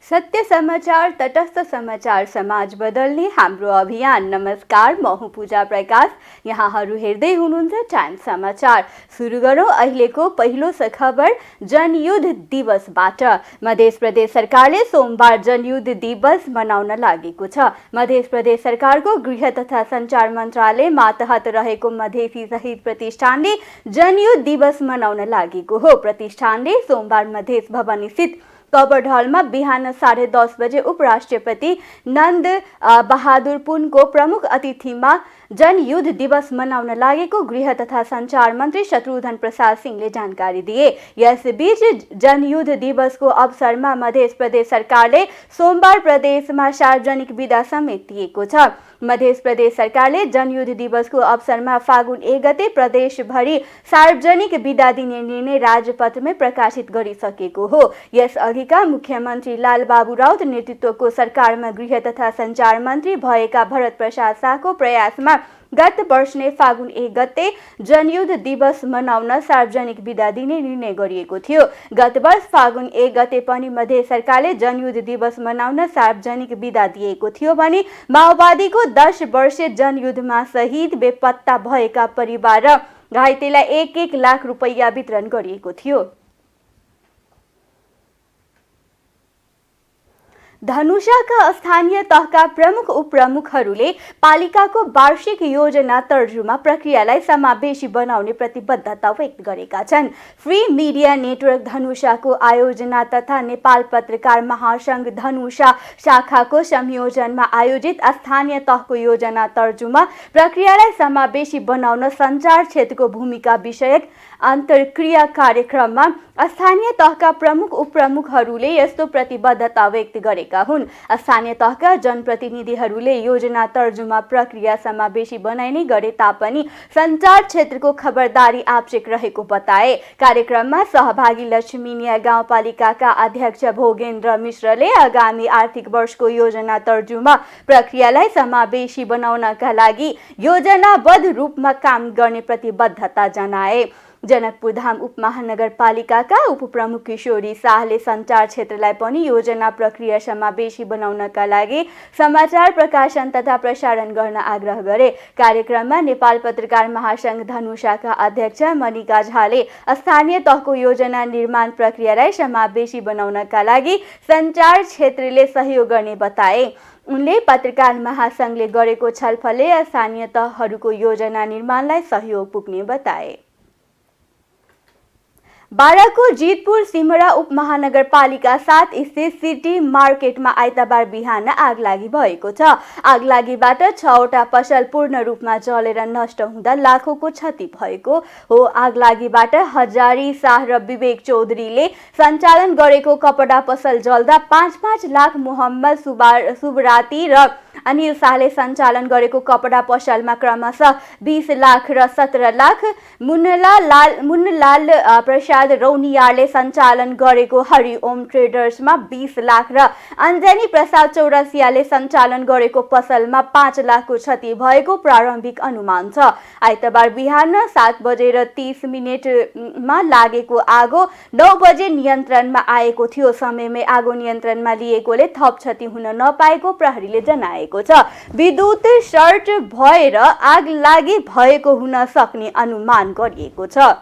सत्य समाचार, तटस्थ समाचार, समाज बदल्ने हाम्रो अभियान। नमस्कार, म हुँ पूजा प्रकाश। यहाँहरू हेर्दै हुनुहुन्छ टाइम समाचार। सुरु गरौँ अहिलेको पहिलो खबर जनयुद्ध दिवसबाट। मध्य प्रदेश सरकारले सोमबार जनयुद्ध दिवस मनाउन लागेको छ। मध्य प्रदेश सरकारको गृह तथा सञ्चार मन्त्रालय मातहत रहेको मधेसी शहीद प्रतिष्ठानले जनयुद्ध दिवस मनाउन लागेको हो। प्रतिष्ठानले सोमबार मधेस भवन स्थित कवर्ड हलमा बिहान 10:30 बजे उपराष्ट्रपति नन्द बहादुर पुनको प्रमुख अतिथिमा जनयुद्ध दिवस मनाउन लागेको गृह तथा सञ्चार मन्त्री शत्रुघ्न प्रसाद सिंहले जानकारी दिए। यसबीच जनयुद्ध दिवसको अवसरमा मध्य प्रदेश सरकारले सोमबार प्रदेशमा सार्वजनिक बिदा समेत दिएको छ। मध्य प्रदेश सरकारले जनयुद्ध दिवसको अवसरमा फागुन 1 गते प्रदेशभरि सार्वजनिक बिदा दिने निर्णय राजपत्रमै प्रकाशित गरिसकेको हो। यसअघिका मुख्यमन्त्री लालबाबु राउत नेतृत्वको सरकारमा गृह तथा सञ्चार मन्त्री भएका भरत प्रसाद शाहको प्रयासमा गत वर्ष नै फागुन 1 गते जनयुद्ध दिवस मनाउन सार्वजनिक बिदा दिने निर्णय गरिएको थियो। गत वर्ष फागुन 1 गते पनि मध्य सरकारले जनयुद्ध दिवस मनाउन सार्वजनिक बिदा दिएको थियो भने माओवादीको 10 वर्षीय जनयुद्धमा शहीद बेपत्ता भएका परिवार र घाइतेलाई 1-1 लाख रुपैयाँ वितरण गरिएको थियो। धनुषाका स्थानीय तहका प्रमुख उपप्रमुखहरूले पालिकाको वार्षिक योजना तर्जुमा प्रक्रियालाई समावेशी बनाउने प्रतिबद्धता व्यक्त गरेका छन्। फ्री मिडिया नेटवर्क धनुषाको आयोजना तथा नेपाल पत्रकार महासंघ धनुषा शाखाको संयोजनमा आयोजित स्थानीय तहको योजना तर्जुमा प्रक्रियालाई समावेशी बनाउन सञ्चार क्षेत्रको भूमिका विषयक अन्तर्क्रिया कार्यक्रममा स्थानीय तहका प्रमुख उपप्रमुखहरूले यस्तो प्रतिबद्धता व्यक्त गरेका हुन्। स्थानीय तहका जनप्रतिनिधिहरूले योजना तर्जुमा प्रक्रिया समावेशी बनाइने गरे तापनि सञ्चार क्षेत्रको खबरदारी आवश्यक रहेको बताए। कार्यक्रममा सहभागी लक्ष्मीनिया गाउँपालिकाका अध्यक्ष भोगेन्द्र मिश्रले आगामी आर्थिक वर्षको योजना तर्जुमा प्रक्रियालाई समावेशी बनाउनका लागि योजनाबद्ध रूपमा काम गर्ने प्रतिबद्धता जनाए। जनकपुरधाम उपमहानगरपालिकाका उपप्रमुख किशोरी शाहले सञ्चार क्षेत्रलाई पनि योजना प्रक्रिया समावेशी बनाउनका लागि समाचार प्रकाशन तथा प्रसारण गर्न आग्रह गरे। कार्यक्रममा नेपाल पत्रकार महासंघ धनुषाका अध्यक्ष मनिका झाले स्थानीय तहको योजना निर्माण प्रक्रियालाई समावेशी बनाउनका लागि सञ्चार क्षेत्रले सहयोग गर्ने बताए। उनले पत्रकार महासंघले गरेको छलफलले स्थानीय तहहरूको योजना निर्माणलाई सहयोग पुग्ने बताए। बाराको जितपुर सिमरा उपमहानगरपालिका 7 स्थित सिटी मार्केटमा आइतबार बिहान आगलागी भएको छ। आगलागीबाट 6वटा पसल पूर्ण रूपमा जलेर नष्ट हुँदा लाखौंको क्षति भएको हो। आगलागीबाट हजारी शाह र विवेक चौधरीले सञ्चालन गरेको कपडा पसल जल्दा 5-5 लाख, मोहम्मद सुबराती र अनिल शाहले सञ्चालन गरेको कपडा पसलमा क्रमशः 20 लाख र 17 लाख, मुन्नलाल प्रसाद रौनियाले सञ्चालन गरेको हरिओम ट्रेडर्समा 20 लाख र अञ्जनी प्रसाद चौरसियाले सञ्चालन गरेको पसलमा 5 लाखको क्षति भएको प्रारम्भिक अनुमान छ। आइतबार बिहान 7:30 मा लागेको आगो 9 बजे नियन्त्रणमा आएको थियो। समयमै आगो नियन्त्रणमा लिएकोले थप क्षति हुन नपाएको प्रहरीले जनाएको छ। विद्युत सर्ट भएर आगलागी भएको हुन सक्ने अनुमान गरिएको छ।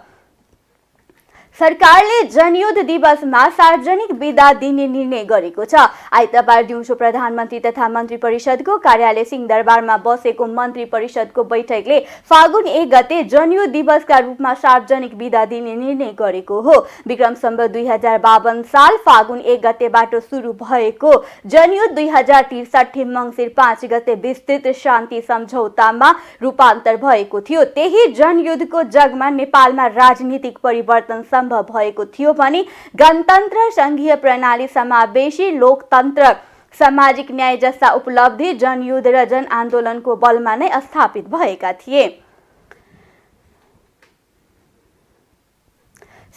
सरकारले जनयुद्ध दिवसमा सार्वजनिक बिदा दिने निर्णय गरेको छ। आइतबार दिउँसो प्रधानमन्त्री तथा मन्त्री परिषदको कार्यालय सिंहदरबारमा बसेको मन्त्री परिषदको बैठकले फागुन 1 गते जनयुद्ध दिवसका रूपमा सार्वजनिक बिदा दिने निर्णय गरेको हो। विक्रम सम्वत 2052 साल फागुन 1 गतेबाट सुरु भएको जनयुद्ध 2063 मङ्सिर 5 गते विस्तृत शान्ति सम्झौतामा रूपान्तर भएको थियो। त्यही जनयुद्धको जगमा नेपालमा राजनीतिक परिवर्तन सम्भव भएको थियो भने गणतन्त्र, संघीय प्रणाली, समावेशी लोकतन्त्र, सामाजिक न्याय जस्ता उपलब्धि जनयुद्ध र जनआन्दोलनको बलमा नै स्थापित भएका थिए।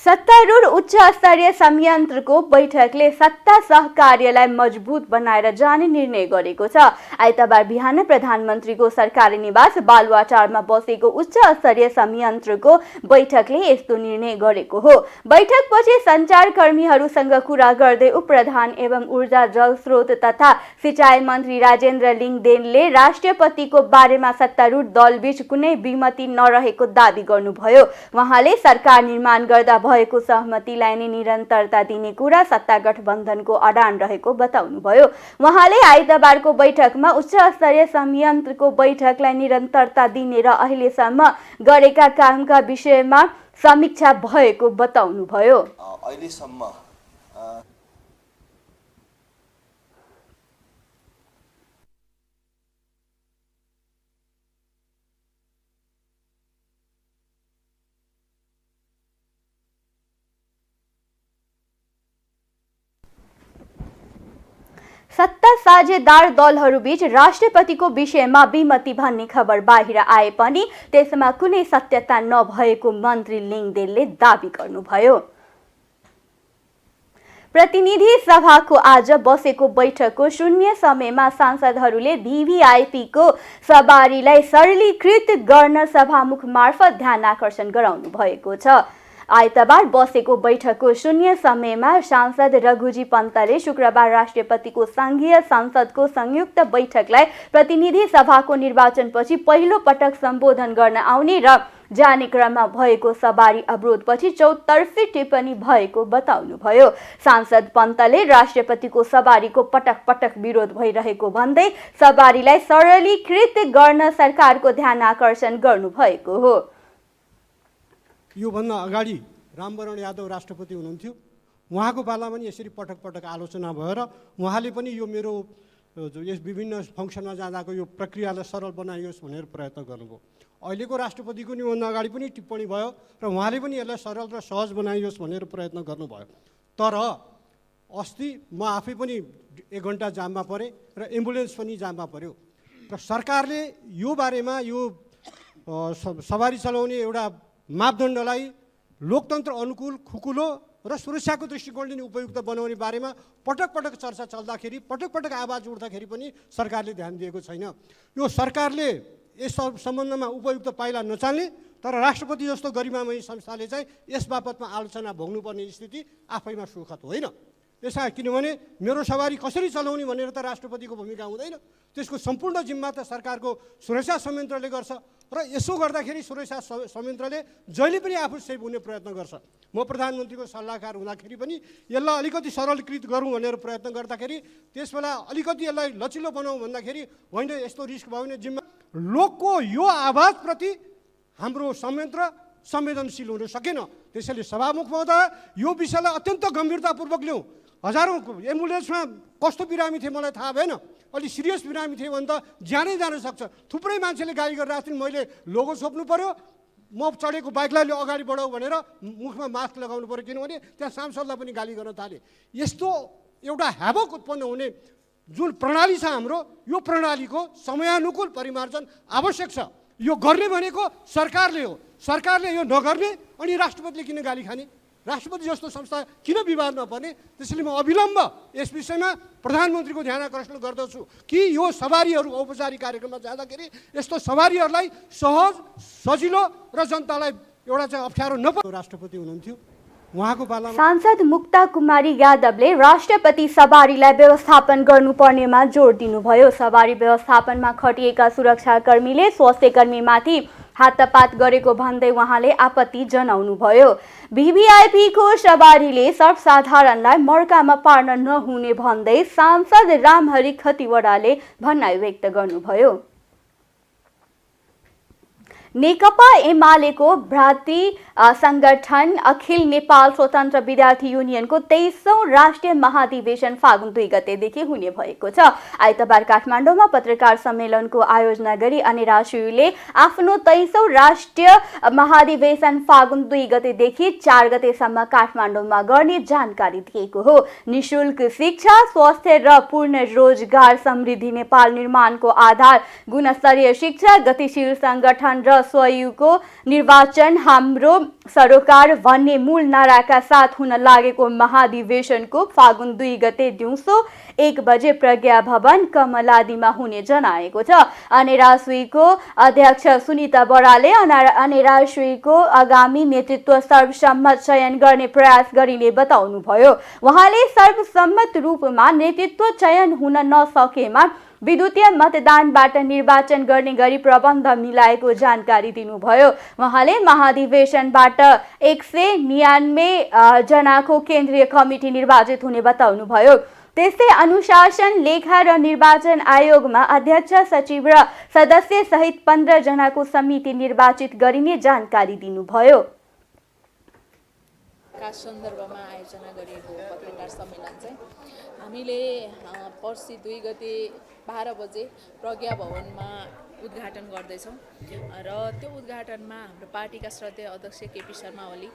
सत्तारूढ उच्च स्तरीय संयन्त्रको बैठकले सत्ता सहकार्यलाई मजबुत बनाएर जाने निर्णय गरेको छ। आइतबार बिहान प्रधानमन्त्रीको सरकारी निवास बालुवाटारमा बसेको उच्च स्तरीय संयन्त्रको बैठकले यस्तो निर्णय गरेको हो। बैठकपछि सञ्चारकर्मीहरूसँग कुरा गर्दै उपप्रधान एवं ऊर्जा जलस्रोत तथा सिँचाइ मन्त्री राजेन्द्र लिङदेनले राष्ट्रपतिको बारेमा सत्तारूढ दलबीच कुनै विमति नरहेको दावी गर्नुभयो। उहाँले सरकार निर्माण गर्दा भएको सहमतिलाई नै निरन्तरता दिने कुरा सत्ता गठबन्धनको अडान रहेको बताउनुभयो। उहाँले आइतबारको बैठकमा उच्च स्तरीय संयन्त्रको बैठकलाई निरन्तरता दिने र अहिलेसम्म गरेका कामका विषयमा समीक्षा भएको बताउनुभयो। अहिलेसम्म सत्ता साझेदार दलहरूबीच राष्ट्रपतिको विषयमा विमति भन्ने खबर बाहिर आए पनि त्यसमा कुनै सत्यता नभएको मन्त्री लिङदेनले दावी गर्नुभयो। प्रतिनिधि सभाको आज बसेको बैठकको शून्य समयमा सांसदहरूले VVIPको सवारीलाई सरलीकृत गर्न सभामुख मार्फत ध्यान आकर्षण गराउनु भएको छ। आइतबार बसेको बैठकको शून्य समयमा सांसद रघुजी पन्तले शुक्रबार राष्ट्रपतिको संघीय संसदको संयुक्त बैठकलाई प्रतिनिधि सभाको निर्वाचनपछि पहिलो पटक सम्बोधन गर्न आउने र जाने क्रममा भएको सवारी अवरोधपछि चौतर्फी टिप्पणी भएको बताउनुभयो। सांसद पन्तले राष्ट्रपतिको सवारीको पटक पटक विरोध भइरहेको भन्दै सवारीलाई सरलीकृत गर्न सरकारको ध्यान आकर्षण गर्नुभएको हो। योभन्दा अगाडि रामवरण यादव राष्ट्रपति हुनुहुन्थ्यो। उहाँको पालामा पनि यसरी पटक पटक आलोचना भएर उहाँले पनि यो मेरो यस विभिन्न फङ्सनमा जाँदाको यो प्रक्रियालाई सरल बनाइयोस् भनेर प्रयत्न गर्नुभयो। अहिलेको राष्ट्रपतिको नि भन्दा अगाडि पनि टिप्पणी भयो र उहाँले पनि यसलाई सरल र सहज बनाइयोस् भनेर प्रयत्न गर्नुभयो। तर अस्ति म आफै पनि 1 घन्टा जाममा परेँ र एम्बुलेन्स पनि जाममा पर्यो र सरकारले यो बारेमा यो सवारी चलाउने एउटा मापदण्डलाई लोकतन्त्र अनुकूल खुकुलो र सुरक्षाको दृष्टिकोणले उपयुक्त बनाउने बारेमा पटक पटक चर्चा चल्दाखेरि पटक पटक आवाज उठ्दाखेरि पनि सरकारले ध्यान दिएको छैन। यो सरकारले यस सम्बन्धमा उपयुक्त पाइला नचाल्ने तर राष्ट्रपति जस्तो गरिमामय संस्थाले चाहिँ यस बाबतमा आलोचना भोग्नुपर्ने स्थिति आफैमा सुखद होइन। त्यसमा किनभने मेरो सवारी कसरी चलाउने भनेर त राष्ट्रपतिको भूमिका हुँदैन, त्यसको सम्पूर्ण जिम्मा त सरकारको सुरक्षा संयन्त्रले गर्छ र यसो गर्दाखेरि सुरक्षा संयन्त्रले जहिले पनि आफू सेफ हुने प्रयत्न गर्छ। म प्रधानमन्त्रीको सल्लाहकार हुँदाखेरि पनि यसलाई अलिकति सरलीकृत गरौँ भनेर प्रयत्न गर्दाखेरि त्यसबेला अलिकति यसलाई लचिलो बनाऊ भन्दाखेरि होइन यस्तो रिस्क भयो भने जिम्मा लोकको यो आवाजप्रति हाम्रो संयन्त्र संवेदनशील हुन सकेन। त्यसैले सभामुख महोदय यो विषयलाई अत्यन्त गम्भीरतापूर्वक लिउँ। हजारौँ एम्बुलेन्समा कस्तो बिरामी थिए मलाई थाहा भएन, अलि सिरियस बिरामी थिए भने त ज्यानै जान सक्छ। थुप्रै मान्छेले गाली गरिरहेको थिए, मैले लोगो छोप्नु पर्यो, म चढेको बाइकलाई अगाडि बढाऊ भनेर मुखमा मास्क लगाउनु पर्यो किनभने त्यहाँ सांसदलाई पनि गाली गर्न थाले। यस्तो एउटा ह्याभक उत्पन्न हुने जुन प्रणाली छ हाम्रो, यो प्रणालीको समयानुकूल परिमार्जन आवश्यक छ। यो गर्ने भनेको सरकारले हो, सरकारले यो नगर्ने अनि राष्ट्रपतिले किन गाली खाने, राष्ट्रपति जस्तो संस्था किन विवाद नपर्ने। त्यसैले म अविलम्ब यस विषयमा प्रधानमन्त्रीको ध्यान आकर्षण गर्दछु कि यो सवारीहरू औपचारिक कार्यक्रममा जाँदाखेरि यस्तो सवारीहरूलाई सहज सजिलो र जनतालाई एउटा चाहिँ अप्ठ्यारो नपर्ने राष्ट्रपति हुनुहुन्थ्यो। उहाँको पालामा सांसद मुक्ता कुमारी यादवले राष्ट्रपति सवारीलाई व्यवस्थापन गर्नुपर्नेमा जोड दिनुभयो। सवारी व्यवस्थापनमा खटिएका सुरक्षाकर्मीले स्वास्थ्यकर्मीमाथि हातपात गरेको भन्दै उहाँले आपत्ति जनाउनुभयो। VVIPको सवारीले सर्वसाधारणलाई मर्कामा पार्न नहुने भन्दै सांसद रामहरि खतिवडाले भनाइ व्यक्त गर्नुभयो। नेकपा एमालेको भ्रातृ संगठन अखिल नेपाल स्वतन्त्र विद्यार्थी युनियनको 23औं राष्ट्रिय महाधिवेशन फागुन 2 गतेदेखि हुने भएको छ। आइतबार काठमाडौँमा पत्रकार सम्मेलनको आयोजना गरी अनिरा सुयुले आफ्नो 23औं राष्ट्रिय महाधिवेशन फागुन 2 गतेदेखि 4 गतेसम्म काठमाडौँमा गर्ने जानकारी दिएको हो। निशुल्क शिक्षा, स्वास्थ्य र पूर्ण रोजगार, समृद्धि नेपाल निर्माणको आधार, गुणस्तरीय शिक्षा, गतिशील संगठन र स्वयुको निर्वाचन हाम्रो सरोकार भन्ने मूल नाराका साथ हुन लागेको महाधिवेशनको फागुन 2 गते दिउँसो 1 बजे प्रज्ञा भवन कमलादीमा हुने जनाएको छ। अनेरा सुईको अध्यक्ष सुनिता बरालले अनेरा सुईको आगामी नेतृत्व सर्वसम्मत चयन गर्ने प्रयास गरिने बताउनुभयो। उहाँले सर्वसम्मत रूपमा नेतृत्व चयन हुन नसकेमा विद्युतीय मतदानबाट निर्वाचन गर्ने गरी प्रबन्ध मिलाएको जानकारी दिनुभयो। उहाँले महाधिवेशनबाट 199 जनाको केन्द्रीय कमिटी निर्वाचित हुने बताउनुभयो। त्यस्तै अनुशासन, लेखा र निर्वाचन आयोगमा अध्यक्ष, सचिव र सदस्य सहित 15 जनाको समिति निर्वाचित गरिने जानकारी दिनुभयो। का सन्दर्भमा आयोजना गरिएको पत्रकार सम्मेलन चाहिँ हामीले पर्सि 2 गते 12 बजे प्रज्ञा भवनमा उद्घाटन गर्दैछौँ र त्यो उद्घाटनमा हाम्रो पार्टीका श्रद्धेय अध्यक्ष केपी शर्मा ओली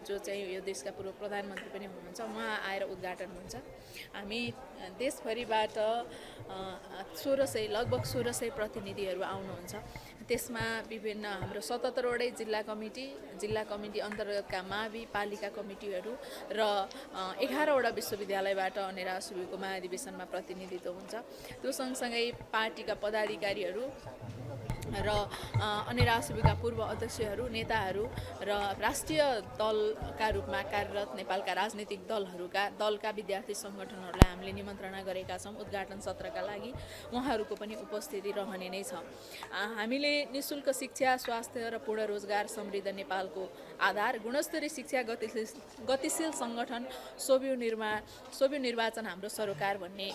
जो चाहिँ यो देशका पूर्व प्रधानमन्त्री पनि हुनुहुन्छ, उहाँ आएर उद्घाटन हुन्छ। हामी देशभरिबाट लगभग 1600 प्रतिनिधिहरू आउनुहुन्छ। त्यसमा विभिन्न हाम्रो 77वटै जिल्ला कमिटी अन्तर्गतका मावि पालिका कमिटीहरू र 11वटा विश्वविद्यालयबाट अनेरा सुईको महाधिवेशनमा प्रतिनिधित्व हुन्छ। त्यो सँगसँगै पार्टीका पदाधिकारीहरू र अनेरा सुईका पूर्व अध्यक्षहरू, नेताहरू र राष्ट्रिय दलका रूपमा कार्यरत नेपालका राजनीतिक दलका विद्यार्थी सङ्गठनहरूलाई हामीले निमन्त्रणा गरेका छौँ उद्घाटन सत्रका लागि। उहाँहरूको पनि उपस्थिति रहने नै छ। हामीले निःशुल्क शिक्षा, स्वास्थ्य र पूर्ण रोजगार समृद्ध नेपालको आधार, गुणस्तरीय शिक्षा, गतिशील सङ्गठन, सोभि निर्वाचन हाम्रो सरोकार भन्ने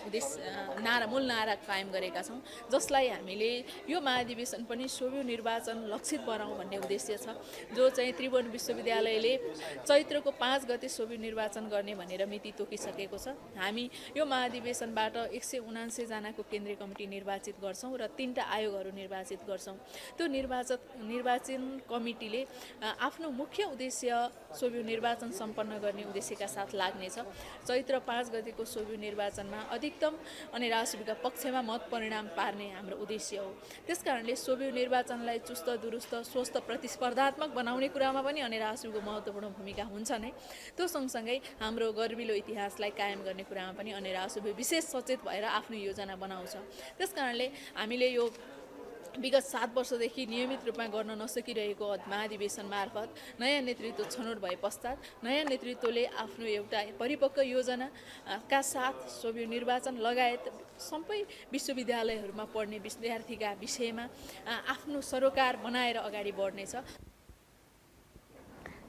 मूल नारा कायम गरेका छौँ, जसलाई हामीले यो महाधिवेशन पनि सोभि निर्वाचन लक्षित बनाऊ भन्ने उद्देश्य छ, जो चाहिँ त्रिभुवन विश्वविद्यालयले चैत्रको 5 गते सोभि निर्वाचन गर्ने भनेर मिति तोकिसकेको छ। हामी यो महाधिवेशनबाट 179 जनाको केन्द्रीय कमिटी निर्वाचित गर्छौँ र 3टा आयोगहरू निर्वाचित गर्छौँ। त्यो निर्वाचन कमिटीले आफ्नो मुख्य उद्देश्य सोभि निर्वाचन सम्पन्न गर्ने उद्देश्यका साथ लाग्नेछ। चैत्र 5 गतेको सोभि निर्वाचनमा अधिकतम अनेरा सुईका पक्षमा मत परिणाम पार्ने हाम्रो उद्देश्य हो। त्यसकारणले सोभि निर्वाचनलाई चुस्त, दुरुस्त, स्वस्थ, प्रतिस्पर्धात्मक बनाउने कुरामा पनि अनेरा सुईको महत्त्वपूर्ण भूमिका हुन्छ नै। त्यो सँगसँगै हाम्रो गर्विलो इतिहासलाई कायम गर्ने कुरामा पनि अनेरा सुई विशेष सचेत भएर आफ्नो योजना बनाउँछ। त्यसकारणले हामीले यो विगत 7 वर्षदेखि नियमित रूपमा गर्न नसकिरहेको महाधिवेशन मार्फत नयाँ नेतृत्व छनौट भए पश्चात नयाँ नेतृत्वले आफ्नो एउटा परिपक्व योजनाका साथ सोभि निर्वाचन लगायत सबै विश्वविद्यालयहरूमा पढ्ने विद्यार्थीका विषयमा आफ्नो सरोकार बनाएर अगाडि बढ्नेछ।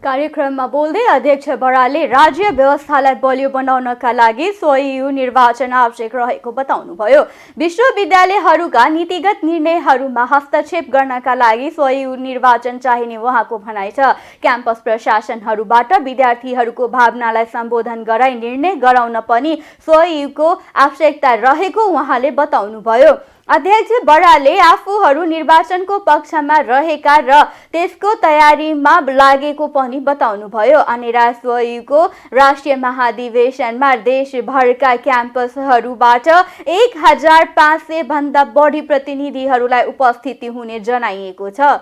कार्यक्रममा बोल्दै अध्यक्ष बरालले राज्य व्यवस्थालाई बलियो बनाउनका लागि स्वयं निर्वाचन आवश्यक रहेको बताउनुभयो। विश्वविद्यालयहरूका नीतिगत निर्णयहरूमा हस्तक्षेप गर्नका लागि स्वयं निर्वाचन चाहिने उहाँको भनाइ छ। क्याम्पस प्रशासनहरूबाट विद्यार्थीहरूको भावनालाई सम्बोधन गराई निर्णय गराउन पनि स्वयंको आवश्यकता रहेको उहाँले बताउनुभयो। अध्यक्ष बरालले आफूहरू निर्वाचनको पक्षमा रहेका र त्यसको तयारीमा लागेको पनि बताउनुभयो। अनेरा स्वयुको राष्ट्रिय महाधिवेशनमा देशभरका क्याम्पसहरूबाट 1500 भन्दा बढी प्रतिनिधिहरूलाई उपस्थिति हुने जनाइएको छ।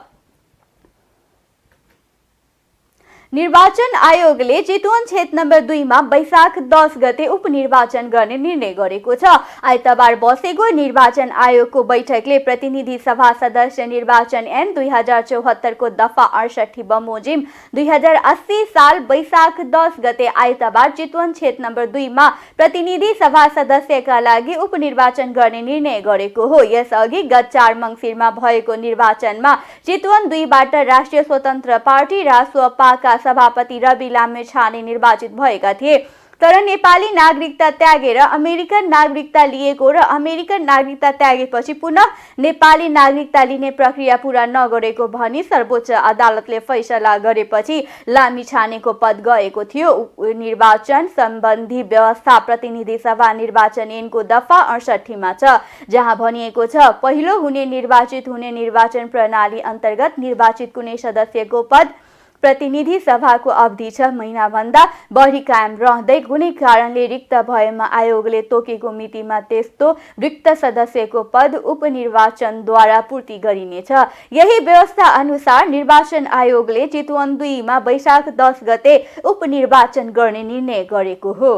निर्वाचन आयोगले चितवन क्षेत्र नम्बर 2 मा वैशाख 10 गते उपनिर्वाचन गर्ने निर्णय गरेको छ। आइतबार बसेको निर्वाचन आयोगको बैठकले प्रतिनिधि सभा सदस्य निर्वाचन ऐन 2074 को दफा 68 बमोजिम 2080 साल वैशाख 10 गते आइतबार चितवन क्षेत्र नम्बर 2 मा प्रतिनिधि सभा सदस्यका लागि उपनिर्वाचन गर्ने निर्णय गरेको हो। यसअघि गत 4 मङ्सिरमा भएको निर्वाचनमा चितवन 2 बाट राष्ट्रिय स्वतन्त्र पार्टी रासोपाका सभापति रवि लामेछाने निर्वाचित भएका थिए। तर नेपाली नागरिकता त्यागेर अमेरिकन नागरिकता लिएको र अमेरिकन नागरिकता त्यागेपछि पुनः नेपाली नागरिकता लिने प्रक्रिया पूरा नगरेको भनी सर्वोच्च अदालतले फैसला गरेपछि लामिछानेको पद गएको थियो। निर्वाचन सम्बन्धी व्यवस्था प्रतिनिधि सभा निर्वाचन ऐनको दफा 68 मा छ, जहाँ भनिएको छ पहिलो हुने निर्वाचित हुने निर्वाचन प्रणाली अन्तर्गत निर्वाचित कुनै सदस्यको पद प्रतिनिधि सभाको अवधि 6 महिनाभन्दा बढी कायम रहँदै कुनै कारणले रिक्त भएमा आयोगले तोकेको मितिमा त्यस्तो रिक्त सदस्यको पद उपनिर्वाचनद्वारा पूर्ति गरिनेछ। यही व्यवस्था अनुसार निर्वाचन आयोगले चितवन 2 मा वैशाख 10 गते उपनिर्वाचन गर्ने निर्णय गरेको हो।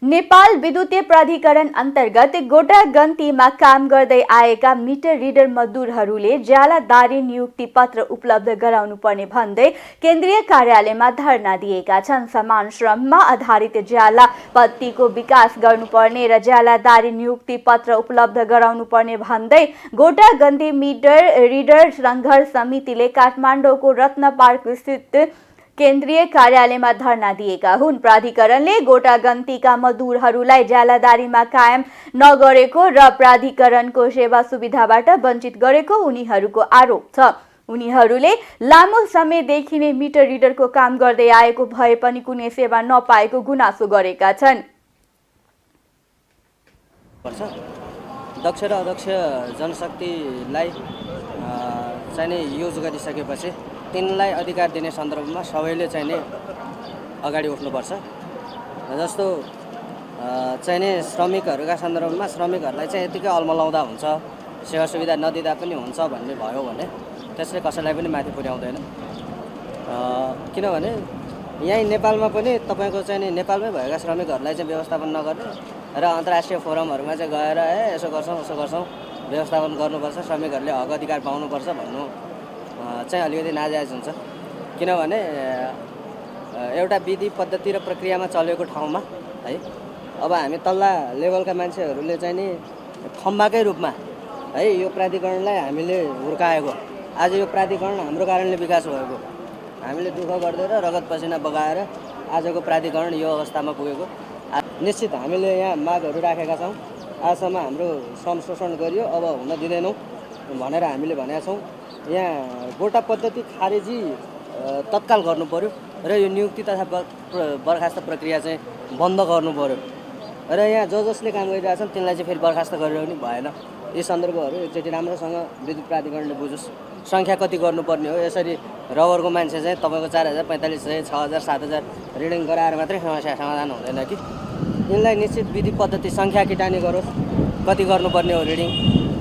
नेपाल विद्युतीय प्राधिकरण अन्तर्गत गोटागन्तीमा काम गर्दै आएका मिटर रिडर मजदुरहरूले ज्यालादारी नियुक्ति पत्र उपलब्ध गराउनु पर्ने भन्दै केन्द्रीय कार्यालयमा धरना दिएका छन्। समान श्रममा आधारित ज्याला पत्तीको विकास गर्नुपर्ने र ज्यालादारी नियुक्ति पत्र उपलब्ध गराउनु पर्ने भन्दै गोटागन्ती मिटर रिडर संघर्ष समितिले काठमाडौँको रत्न पार्क स्थित केन्द्रीय कार्यालयमा धरना दिएका हुन्। प्राधिकरणले गोटागन्तीका मजदुरहरूलाई ज्यालादारीमा कायम नगरेको र प्राधिकरणको सेवा सुविधाबाट वञ्चित गरेको उनीहरूको आरोप छ। उनीहरूले लामो समयदेखि नै मिटर रिडरको काम गर्दै आएको भए पनि कुनै सेवा नपाएको गुनासो गरेका छन्। दक्ष र अदक्ष जनशक्तिलाई चाहिँ युज गरिसकेपछि तिनलाई अधिकार दिने सन्दर्भमा सबैले चाहिँ नि अगाडि उठ्नुपर्छ। जस्तो चाहिँ नि श्रमिकहरूका सन्दर्भमा श्रमिकहरूलाई चाहिँ यतिकै अल्मलाउँदा हुन्छ, सेवा सुविधा नदिँदा पनि हुन्छ भन्ने भयो भने त्यसले कसैलाई पनि माथि पुर्याउँदैन। किनभने यहीँ नेपालमा पनि तपाईँको चाहिँ नि नेपालमै भएका श्रमिकहरूलाई चाहिँ व्यवस्थापन नगर्ने र अन्तर्राष्ट्रिय फोरमहरूमा चाहिँ गएर यसो गर्छौँ उसो गर्छौँ व्यवस्थापन गर्नुपर्छ, श्रमिकहरूले हक अधिकार पाउनुपर्छ भन्नु चाहिँ अलिकति नाजायज हुन्छ। किनभने एउटा विधि पद्धति र प्रक्रियामा चलेको ठाउँमा है अब हामी तल्ला लेभलका मान्छेहरूले चाहिँ नि खम्बाकै रूपमा है यो प्राधिकरणलाई हामीले हुर्काएको, आज यो प्राधिकरण हाम्रो कारणले विकास भएको, हामीले दुःख गर्दै र रगत पसिना बगाएर आजको प्राधिकरण यो अवस्थामा पुगेको। निश्चित हामीले यहाँ मागहरू राखेका छौँ। आजसम्म हाम्रो श्रम शोषण गरियो, अब हुन दिँदैनौँ भनेर हामीले भनेका छौँ। यहाँ गोटा पद्धति खारेजी तत्काल गर्नु पर्यो र यो नियुक्ति तथा बर्खास्त प्रक्रिया चाहिँ बन्द गर्नु पर्यो र यहाँ जसले काम गरिरहेछन् तिनलाई चाहिँ फेरि बर्खास्त गरेर पनि भएन। यी सन्दर्भहरू एकचोटि राम्रोसँग विद्युत प्राधिकरणले बुझोस्। सङ्ख्या कति गर्नुपर्ने हो, यसरी रबरको मान्छे चाहिँ तपाईँको 4000, 4500, 6000, 7000 रिडिङ गराएर मात्रै समस्या समाधान हुँदैन कि। यिनलाई निश्चित विधि पद्धति सङ्ख्या किटानी गरोस्, कति गर्नुपर्ने हो रिडिङ,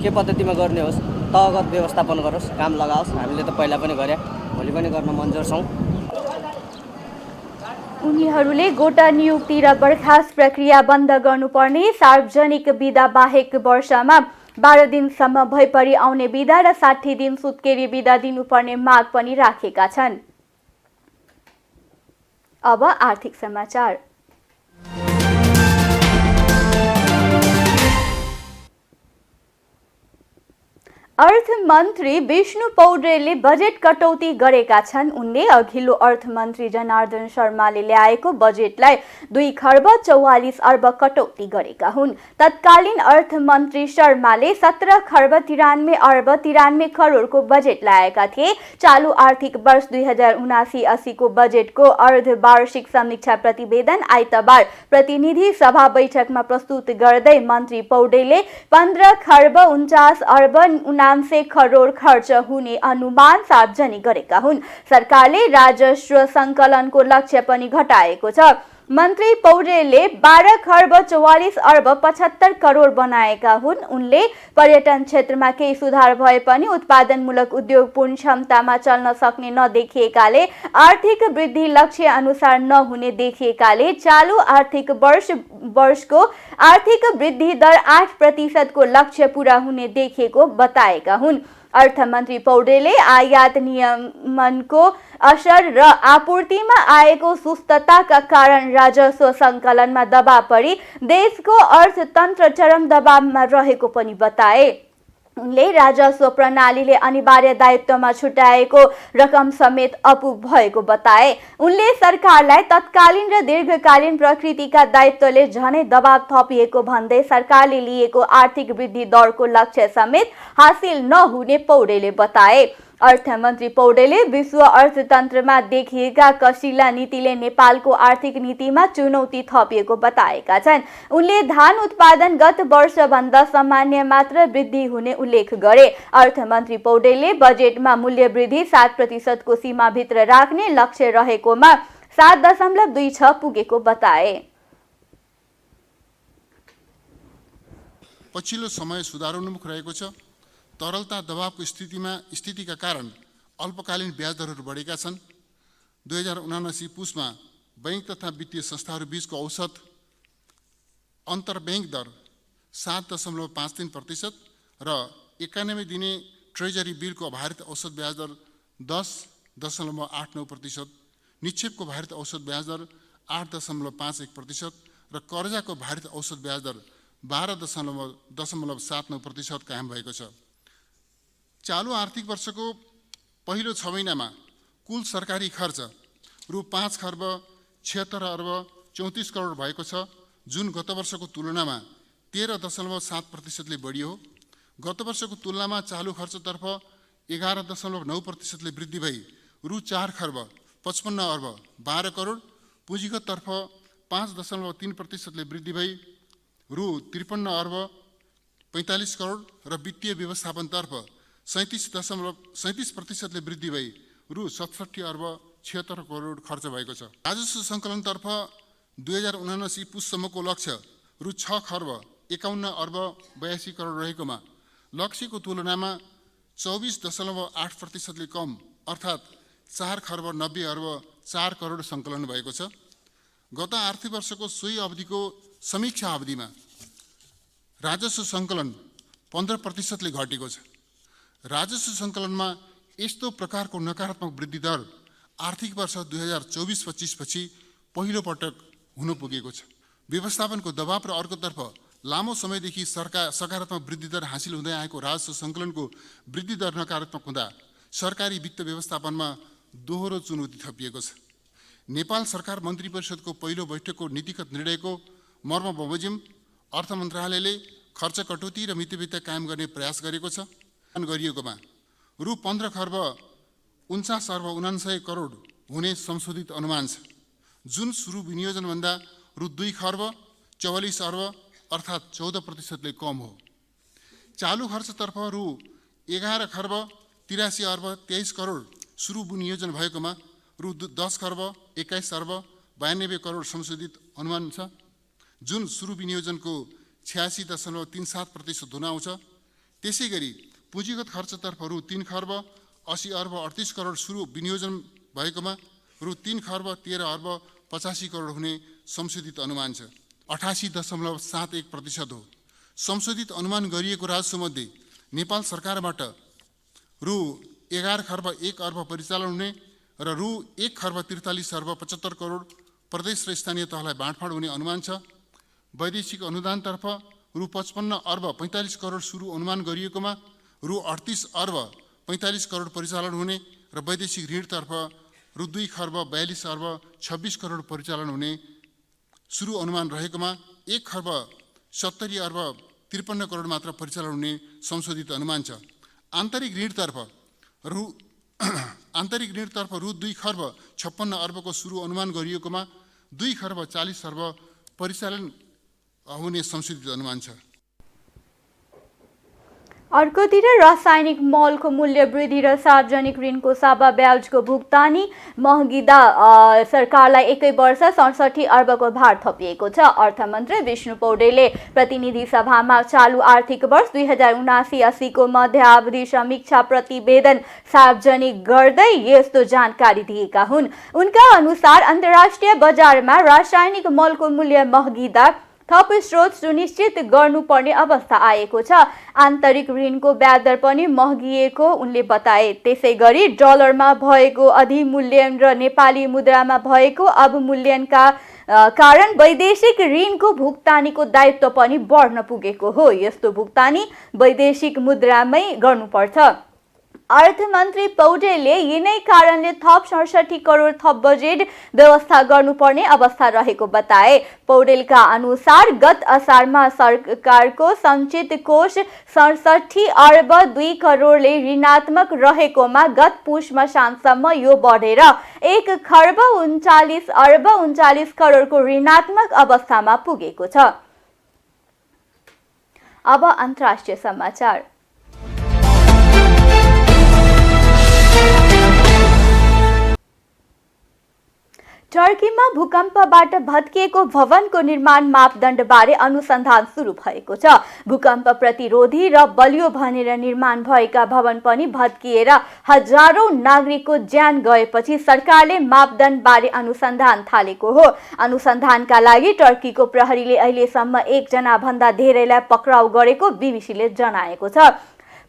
के पद्धतिमा गर्ने होस्, तहगत व्यवस्थापन गरोस्, काम लगाओस्। हामीले त पहिला पनि गरे, भोलि पनि गर्न मन्जुर छौँ। उनीहरूले गोटा नियुक्ति र बर्खास्त प्रक्रिया बन्द गर्नुपर्ने, सार्वजनिक बिदा बाहेक वर्षमा 12 दिनसम्म भइपरि आउने बिदा र 60 दिन सुत्केरी बिदा दिनुपर्ने माग पनि राखेका छन्। अब आर्थिक समाचार। अर्थमन्त्री विष्णु पौडेलले बजेट कटौती गरेका छन्। उनले अघिल्लो अर्थमन्त्री जनार्दन शर्माले ल्याएको बजेटलाई 2 खर्ब 44 अर्ब कटौती गरेका हुन्। तत्कालीन अर्थमन्त्री शर्माले 17 खर्ब 93 अर्ब 93 करोडको बजेट ल्याएका थिए। चालु आर्थिक वर्ष 2079-80 को बजेटको अर्धवार्षिक समीक्षा प्रतिवेदन आइतबार प्रतिनिधि सभा बैठकमा प्रस्तुत गर्दै मन्त्री पौडेलले 15 खर्ब 49 अर्ब 79 करोड खर्च हुने अनुमान सार्वजनिक गरेका हुन्। सरकारले राजस्व सङ्कलनको लक्ष्य पनि घटाएको छ। मन्त्री पौडेलले 12 खर्ब 44 अर्ब 75 करोड बनाएका हुन्। उनले पर्यटन क्षेत्रमा केही सुधार भए पनि उत्पादनमूलक उद्योग पूर्ण क्षमतामा चल्न सक्ने नदेखिएकाले आर्थिक वृद्धि लक्ष्य अनुसार नहुने देखिएकाले चालु आर्थिक वर्षको आर्थिक वृद्धि दर 8% को लक्ष्य पूरा हुने देखिएको बताएका हुन्। अर्थमन्त्री पौडेलले आयात नियमनको असर र आपूर्तिमा आएको सुस्तताका कारण राजस्व सङ्कलनमा दबाव परी देशको अर्थतन्त्र चरम दबावमा रहेको पनि बताए। उनले राजस्व प्रणालीले अनिवार्य दायित्वमा छुट्याएको रकम समेत अपुग भएको बताए। उनले सरकारलाई तत्कालीन र दीर्घकालीन प्रकृतिका दायित्वले झनै दबाव थपिएको भन्दै सरकारले लिएको आर्थिक वृद्धि दरको लक्ष्य समेत हासिल नहुने पौडेलले बताए। अर्थमन्त्री पौडेलले विश्व अर्थतन्त्रमा देखिएका कसिला नीतिले नेपालको आर्थिक नीतिमा चुनौती थपिएको बताएका छन्। उनले धान उत्पादन गत वर्षभन्दा सामान्य मात्र वृद्धि हुने उल्लेख गरे। अर्थमन्त्री पौडेलले बजेटमा मूल्य वृद्धि 7% को सीमाभित्र राख्ने लक्ष्य रहेकोमा 7.26 पुगेको बताए। पछिल्लो समय सुधारोन्मुख रहेको छ। तरलता दबावको स्थितिका कारण अल्पकालीन ब्याज दरहरू बढेका छन्। 2079 पुसमा बैंक तथा वित्तीय संस्थाहरू बीचको औसत अन्तर्ब्याङ्क दर 7.53% र 91 दिने ट्रेजरी बिलको भारित औसत ब्याज दर 10.89%, निक्षेपको भारित औसत ब्याज दर 8.51% र कर्जाको भारित औसत ब्याज दर 12.79% कायम भएको छ। चालू आर्थिक वर्षको पहिलो 6 महिनामा कुल सरकारी खर्च रु 5 खर्ब 76 अर्ब 34 करोड भएको छ, जुन गत वर्षको तुलनामा 13.7%ले बढी हो। गत वर्षको तुलनामा चालू खर्चतर्फ 11.9%ले वृद्धि भई रु 4 खर्ब 55 अर्ब 12 करोड, पुँजीगततर्फ 5.3%ले वृद्धि भई रु 53 अर्ब 45 करोड र वित्तीय व्यवस्थापनतर्फ 37% वृद्धि भई रु 67 अर्ब 76 करोड खर्च भएको छ। राजस्व सङ्कलनतर्फ 2079 पुससम्मको लक्ष्य रु 6 खर्ब 51 अर्ब 82 करोड रहेकोमा लक्ष्यको तुलनामा 24.8%ले कम अर्थात् 4 खर्ब 90 अर्ब 4 करोड सङ्कलन भएको छ। गत आर्थिक वर्षको सोही अवधिको समीक्षा अवधिमा राजस्व सङ्कलन 15%ले घटेको छ। राजस्व सङ्कलनमा यस्तो प्रकारको नकारात्मक वृद्धि दर आर्थिक वर्ष 2024-25 पछि पहिलो पटक हुन पुगेको छ। व्यवस्थापनको दबाव र अर्कोतर्फ लामो समयदेखि सकारात्मक वृद्धि दर हासिल हुँदै आएको राजस्व सङ्कलनको वृद्धि दर नकारात्मक हुँदा सरकारी वित्त व्यवस्थापनमा दोहोरो चुनौती थपिएको छ। नेपाल सरकार मन्त्री परिषदको पहिलो बैठकको नीतिगत निर्णयको मर्म बमोजिम अर्थ मन्त्रालयले खर्च कटौती र मितव्ययता कायम गर्ने प्रयास गरेको छ। गरिएकोमा रु 15 खर्ब 49 अर्ब 69 करोड हुने संशोधित अनुमान छ, जुन सुरु विनियोजनभन्दा रु 2 खर्ब 44 अर्ब अर्थात् 14%ले कम हो। चालू खर्चतर्फ रु 11 खर्ब 83 अर्ब 23 करोड सुरु विनियोजन भएकोमा रु 10 खर्ब 21 अर्ब 92 करोड संशोधित अनुमान छ, जुन सुरु विनियोजनको 86.37% हुन आउँछ। त्यसै गरी पुँजीगत खर्चतर्फ रु 3 खर्ब 80 अर्ब 38 करोड सुरु विनियोजन भएकोमा रु 3 खर्ब 13 अर्ब 85 करोड हुने संशोधित अनुमान छ, 88.71% हो। संशोधित अनुमान गरिएको राजस्वमध्ये नेपाल सरकारबाट रु 11 खर्ब 1 अर्ब परिचालन हुने र रु 1 खर्ब 43 अर्ब 75 करोड प्रदेश र स्थानीय तहलाई बाँडफाँड हुने अनुमान छ। वैदेशिक अनुदानतर्फ रु 55 अर्ब 45 करोड सुरु अनुमान गरिएकोमा रु 38 अर्ब 45 करोड परिचालन हुने र वैदेशिक ऋणतर्फ रु 2 खर्ब 42 अर्ब 26 करोड परिचालन हुने सुरु अनुमान रहेकोमा 1 खर्ब 70 अर्ब 53 करोड मात्र परिचालन हुने संशोधित अनुमान छ। आन्तरिक ऋणतर्फ रु 2 खर्ब 56 अर्बको सुरु अनुमान गरिएकोमा 2 खर्ब 40 अर्ब परिचालन हुने संशोधित अनुमान छ। अर्कोतिर रासायनिक मलको मूल्य वृद्धि र सार्वजनिक ऋणको सावा ब्याजको भुक्तानी महँगिदा सरकारलाई एकै वर्ष 67 अर्बको भार थपिएको छ। अर्थमन्त्री विष्णु पौडेलले प्रतिनिधि सभामा चालू आर्थिक वर्ष 2079-80 को मध्यावधि समीक्षा प्रतिवेदन सार्वजनिक गर्दै यस्तो जानकारी दिएका हुन्। उनका अनुसार अन्तर्राष्ट्रिय बजारमा रासायनिक मलको मूल्य महँगिदा थप स्रोत सुनिश्चित गर्नुपर्ने अवस्था आएको छ। आन्तरिक ऋणको ब्याज दर पनि महँगिएको उनले बताए। त्यसै गरी डलरमा भएको अधिमूल्यन र नेपाली मुद्रामा भएको अवमूल्यनका कारण वैदेशिक ऋणको भुक्तानीको दायित्व पनि बढ्न पुगेको हो। यस्तो भुक्तानी वैदेशिक मुद्रामै गर्नुपर्छ। अर्थमन्त्री पौडेलले यिनै कारणले थप 67 करोड थप बजेट व्यवस्था गर्नुपर्ने अवस्था रहेको बताए। पौडेलका अनुसार गत असारमा सरकारको सञ्चित कोष 67 अर्ब 2 करोडले ऋणात्मक रहेकोमा गत पुष मसान्तसम्म यो बढेर 1 खर्ब 39 अर्ब 39 करोडको ऋणात्मक अवस्थामा पुगेको छ। अब अन्तर्राष्ट्रिय समाचार। टर्कीमा भूकम्पबाट भत्किएको भवनको निर्माण मापदण्डबारे अनुसन्धान सुरु भएको छ। भूकम्प प्रतिरोधी र बलियो भनेर निर्माण भएका भवन पनि भत्किएर हजारौं नागरिकको ज्यान गएपछि सरकारले मापदण्डबारे अनुसन्धान थालेको हो। अनुसन्धानका लागि टर्कीको प्रहरीले अहिलेसम्म 1 जना भन्दा धेरैलाई पक्राउ गरेको बीबीसीले जनाएको छ।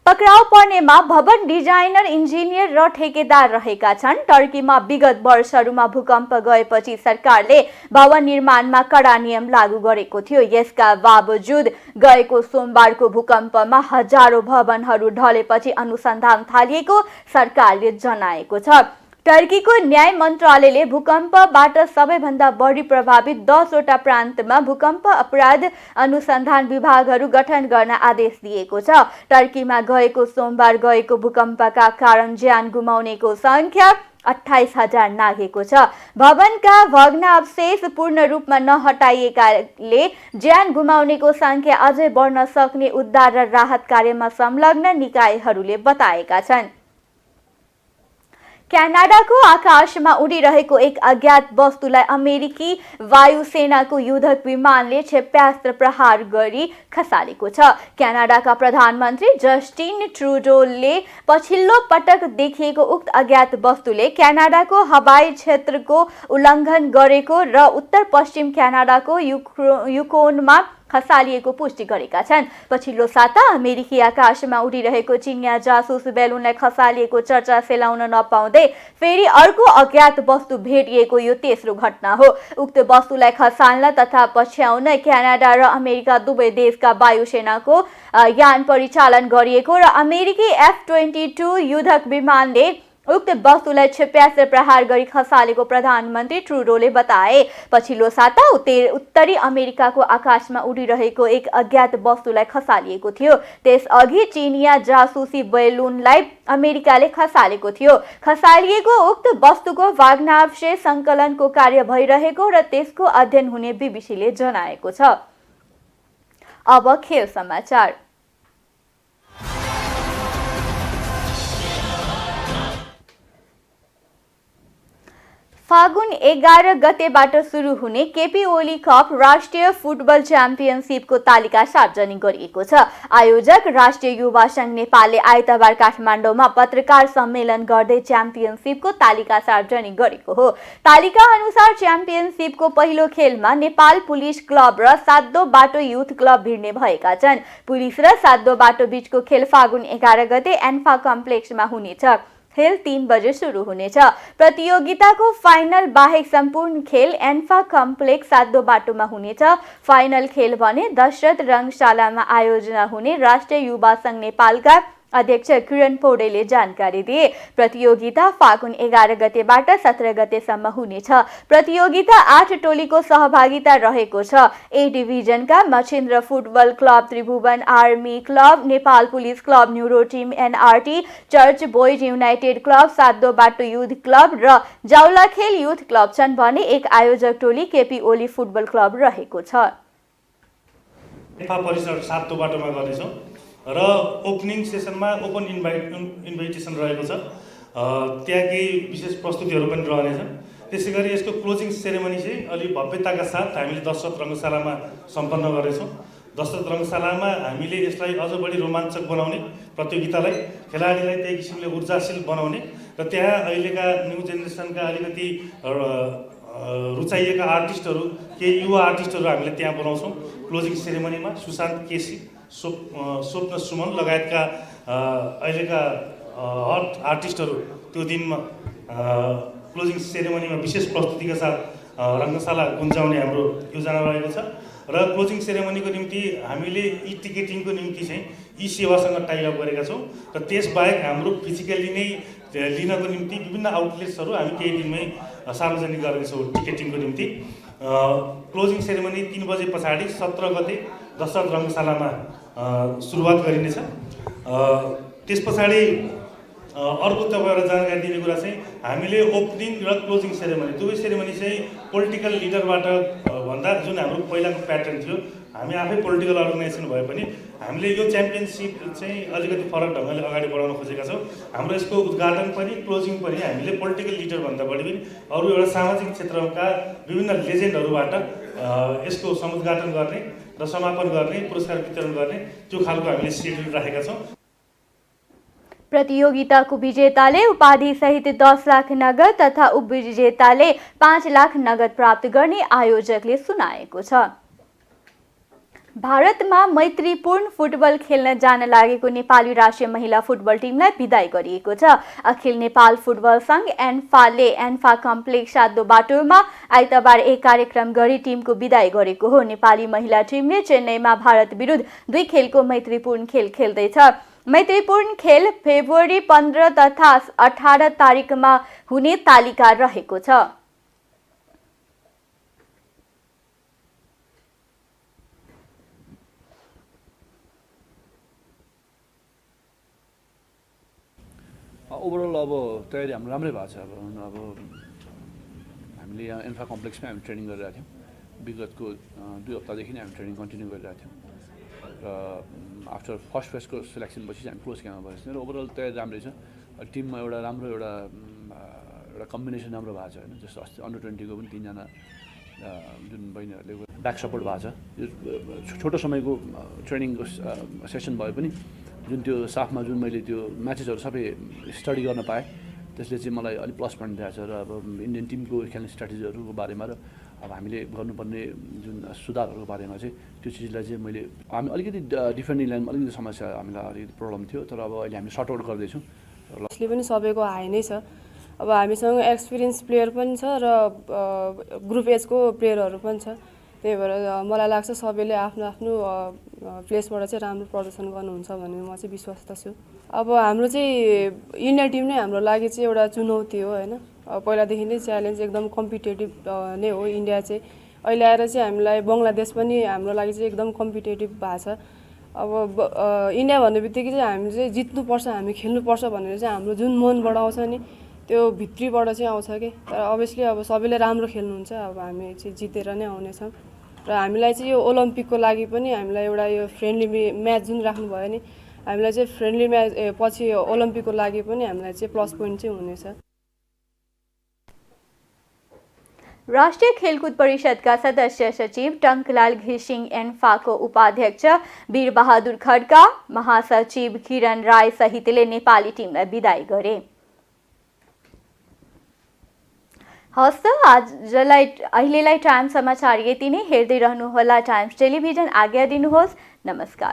पक्राउ पर्नेमा भवन डिजाइनर, इन्जिनियर र ठेकेदार रहेका छन्। टर्कीमा विगत वर्षहरूमा भूकम्प गएपछि सरकारले भवन निर्माणमा कडा नियम लागू गरेको थियो। यसका बावजुद गएको सोमबारको भूकम्पमा हजारौं भवनहरू ढलेपछि अनुसन्धान थालिएको सरकारले जनाएको छ। टर्कीको न्याय मन्त्रालयले भूकम्पबाट सबैभन्दा बढी प्रभावित 10 वटा प्रान्तमा भूकम्प अपराध अनुसन्धान विभागहरू गठन गर्न आदेश दिएको छ। टर्कीमा गएको सोमबार गएको भूकम्पका कारण ज्यान गुमाउनेको संख्या 28,000 नाघेको छ। भवनका भग्नावशेष पूर्ण रूपमा नहटाइएकाले ज्यान गुमाउनेको संख्या अझै बढ्न सक्ने उद्धार र राहत कार्यमा संलग्न निकायहरूले बताएका छन्। क्यानाडाको आकाशमा उडिरहेको एक अज्ञात वस्तुलाई अमेरिकी वायुसेनाको युद्धक विमानले क्षेप्यास्त्र प्रहार गरी खसालेको छ। क्यानाडाका प्रधानमन्त्री जस्टिन ट्रुडोले पछिल्लो पटक देखिएको उक्त अज्ञात वस्तुले क्यानाडाको हवाई क्षेत्रको उल्लङ्घन गरेको र उत्तर पश्चिम क्यानाडाको युकोनमा खसालिएको पुष्टि गरेका छन्। पछिल्लो साता अमेरिकी आकाशमा उडिरहेको चिनिया जासुस बेलुनलाई खसालिएको चर्चा फैलाउन नपाउँदै फेरि अर्को अज्ञात वस्तु भेटिएको यो तेस्रो घटना हो। उक्त वस्तुलाई खसाल्न तथा पछ्याउन क्यानाडा र अमेरिका दुवै देशका वायुसेनाको यान परिचालन गरिएको र अमेरिकी F-22 युद्धक विमानले उक्त वस्तुलाई क्षेप्यास्त्र प्रहार गरी खसालेको प्रधानमन्त्री ट्रुडोले बताए। पछिल्लो साता उत्तरी अमेरिकाको आकाशमा उडिरहेको एक अज्ञात वस्तुलाई खसालिएको थियो। त्यसअघि चिनिया जासुसी बेलुनलाई अमेरिकाले खसालेको थियो। खसालिएको उक्त वस्तुको भग्नावशेष सङ्कलनको कार्य भइरहेको र त्यसको अध्ययन हुने बीबीसीले जनाएको छ। अब खेल समाचार। फागुन 11 गतेबाट सुरु हुने केपी ओली कप राष्ट्रिय फुटबल च्याम्पियनसिपको तालिका सार्वजनिक गरिएको छ। आयोजक राष्ट्रिय युवा संघ नेपालले आइतबार काठमाडौँमा पत्रकार सम्मेलन गर्दै च्याम्पियनसिपको तालिका सार्वजनिक गरेको हो। तालिका अनुसार च्याम्पियनसिपको पहिलो खेलमा नेपाल पुलिस क्लब र सातो बाटो युथ क्लब भिड्ने भएका छन्। पुलिस र सातो बाटो बीचको खेल फागुन 11 गते एन्फा कम्प्लेक्समा हुनेछ। खेल 3 बजे सुरु हुनेछ। प्रतियोगिताको फाइनल बाहेक सम्पूर्ण खेल एन्फा कम्प्लेक्स सातो बाटोमा हुनेछ। फाइनल खेल भने दशरथ रङ्गशालामा आयोजना हुने राष्ट्रिय युवा संघ नेपालका अध्यक्ष किरण पौडेलले जानकारी दिए। प्रतियोगिता फागुन 11 गतेबाट 17 गतेसम्म हुनेछ। प्रतियोगिता 8 टोलीको सहभागिता रहेको छ। ए डिभिजनका Machhindra Football Club, Tribhuvan Army Club, Nepal Police Club, New Road Team NRT, Church Boys United Club, Sato Bato youth club र जाउलाखेल युथ क्लब छन् भने एक आयोजक टोली केपी ओली फुटबल क्लब रहेको छ। एफा परिसर सातो बाटोमा गर्नेछौँ र ओपनिङ सेसनमा ओपन इन्भाइटेसन रहेको छ। त्यहाँ केही विशेष प्रस्तुतिहरू पनि रहनेछन्। त्यसै गरी यसको क्लोजिङ सेरेमनी चाहिँ अलि भव्यताका साथ हामीले दशरथ रङ्गशालामा सम्पन्न गर्नेछौँ। दशरथ रङ्गशालामा हामीले यसलाई अझ बढी रोमाञ्चक बनाउने, प्रतियोगितालाई खेलाडीलाई त्यही किसिमले ऊर्जाशील बनाउने र त्यहाँ अहिलेका न्यू जेनेरेसनका अलिकति रुचाइएका आर्टिस्टहरू, केही युवा आर्टिस्टहरू हामीले त्यहाँ बनाउँछौँ। क्लोजिङ सेरेमनीमा सुशान्त केसी, स्वप्न सुमन लगायतका अहिलेका हट आर्टिस्टहरू त्यो दिनमा क्लोजिङ सेरेमनीमा विशेष प्रस्तुतिका साथ रङ्गशाला गुन्जाउने हाम्रो योजना रहेको छ। र क्लोजिङ सेरेमनीको निम्ति हामीले ई टिकेटिङको निम्ति चाहिँ ई सेवासँग टाइअप गरेका छौँ र त्यसबाहेक हाम्रो फिजिकल्ली नै लिनको निम्ति विभिन्न आउटलेट्सहरू हामी केही दिनमै सार्वजनिक गर्नेछौँ टिकेटिङको निम्ति। क्लोजिङ सेरेमनी 3 बजे पछाडि 17 गते दशरथ रङ्गशालामा सुरुवात गरिनेछ। त्यस पछाडि अर्को तपाईँहरूलाई जानकारी दिने कुरा चाहिँ हामीले ओपनिङ र क्लोजिङ सेरेमनी दुवै सेरेमनी चाहिँ पोलिटिकल लिडरबाट भन्दा जुन हाम्रो पहिलाको प्याटर्न थियो, हामी आफै पोलिटिकल अर्गनाइजेसन भए पनि हामीले यो च्याम्पियनसिप चाहिँ अलिकति फरक ढङ्गले अगाडि बढाउन खोजेका छौँ। हाम्रो यसको उद्घाटन पनि क्लोजिङ पनि हामीले पोलिटिकल लिडरभन्दा बढी पनि अरू एउटा सामाजिक क्षेत्रका विभिन्न लेजेन्डहरूबाट यसको समुद्घाटन गर्ने र समापन गर्ने, पुरस्कार वितरण गर्ने त्यो खालको हामीले सेड्युल राखेका छौँ। प्रतियोगिताको विजेताले उपाधि सहित 10 लाख नगद तथा उपविजेताले 5 लाख नगद प्राप्त गर्ने आयोजकले सुनाएको छ। भारतमा मैत्रीपूर्ण फुटबल खेल्न जान लागेको नेपाली राष्ट्रिय महिला फुटबल टिमलाई बिदाई गरिएको छ। अखिल नेपाल फुटबल संघ एन्फाले एन्फा कम्प्लेक्स सातो बाटोमा आइतबार एक कार्यक्रम गरी टिमको बिदाई गरेको हो। नेपाली महिला टिमले चेन्नईमा भारत विरुद्ध 2 खेलको मैत्रीपूर्ण खेल खेल्दैछ। मैत्रीपूर्ण खेल फेब्रुअरी 15 तथा 18 तारिकमा हुने तालिका रहेको छ। ओभरअल अब तयारी हाम्रो राम्रै भएको छ। अब हामीले यहाँ एन्फा कम्प्लेक्समै हामी ट्रेनिङ गरिरहेको थियौँ। विगतको 2 हप्तादेखि नै हामी ट्रेनिङ कन्टिन्यू गरिरहेको थियौँ र आफ्टर फर्स्ट फेजको सिलेक्सन पछि हामी क्लोज क्याम्पमा बसेको थियौँ र ओभरअल तयारी राम्रै छ। टिममा एउटा राम्रो एउटा कम्बिनेसन राम्रो भएको छ होइन। जस्तो अस्ति अन्डर 20को पनि 3 जना जुन बहिनीहरूले ब्याक सपोर्ट भएको छ। यो छोटो समयको ट्रेनिङको सेसन भए पनि जुन त्यो साफमा जुन मैले त्यो म्याचेसहरू सबै स्टडी गर्न पाएँ त्यसले चाहिँ मलाई अलिक प्लस पोइन्ट दिएको छ र अब इन्डियन टिमको खेल्ने स्ट्राटेजीहरूको बारेमा र अब हामीले गर्नुपर्ने जुन सुधारहरूको बारेमा चाहिँ त्यो चिजलाई चाहिँ हामी अलिकति डिफेन्डिङ लाइनमा अलिकति समस्या हामीलाई अलिकति प्रब्लम थियो, तर अब अहिले हामी सर्ट आउट गर्दैछौँ। यसले पनि सबैको हाई नै छ। अब हामीसँग एक्सपिरियन्स प्लेयर पनि छ र ग्रुप एजको प्लेयरहरू पनि छ। त्यही भएर मलाई लाग्छ सबैले आफ्नो आफ्नो प्लेसबाट चाहिँ राम्रो प्रदर्शन गर्नुहुन्छ भन्ने म चाहिँ विश्वस्त छु। अब हाम्रो चाहिँ इन्डिया टिम नै हाम्रो लागि चाहिँ एउटा चुनौती हो होइन। पहिलादेखि नै च्यालेन्ज एकदम कम्पिटेटिभ नै हो इन्डिया चाहिँ। अहिले आएर चाहिँ हामीलाई बङ्गलादेश पनि हाम्रो लागि चाहिँ एकदम कम्पिटेटिभ भएको छ। अब इन्डिया भन्ने बित्तिकै चाहिँ हामी चाहिँ जित्नुपर्छ, हामी खेल्नुपर्छ भनेर चाहिँ हाम्रो जुन मनबाट आउँछ नि त्यो भित्रीबाट चाहिँ आउँछ कि। तर अभियसली अब सबैले राम्रो खेल्नुहुन्छ, अब हामी चाहिँ जितेर नै आउनेछौँ र हामीलाई चाहिँ यो ओलम्पिकको लागि पनि हामीलाई एउटा यो फ्रेन्डली म्याच जुन राख्नुभयो नि हामीलाई चाहिँ फ्रेन्डली म्याच पछि ओलम्पिकको लागि पनि हामीलाई चाहिँ प्लस पोइन्ट चाहिँ हुनेछ। राष्ट्रिय खेलकुद परिषदका सदस्य सचिव टङ्कलाल घिसिङ एन्फाको उपाध्यक्ष वीरबहादुर खड्का, महासचिव किरण राय सहितले नेपाली टिमलाई बिदाई गरे। हस् त अहिलेलाई टाइम समाचार यति नै। हेर्दै रहनुहोला टाइम्स टेलिभिजन। आज्ञा दिनुहोस्। नमस्कार।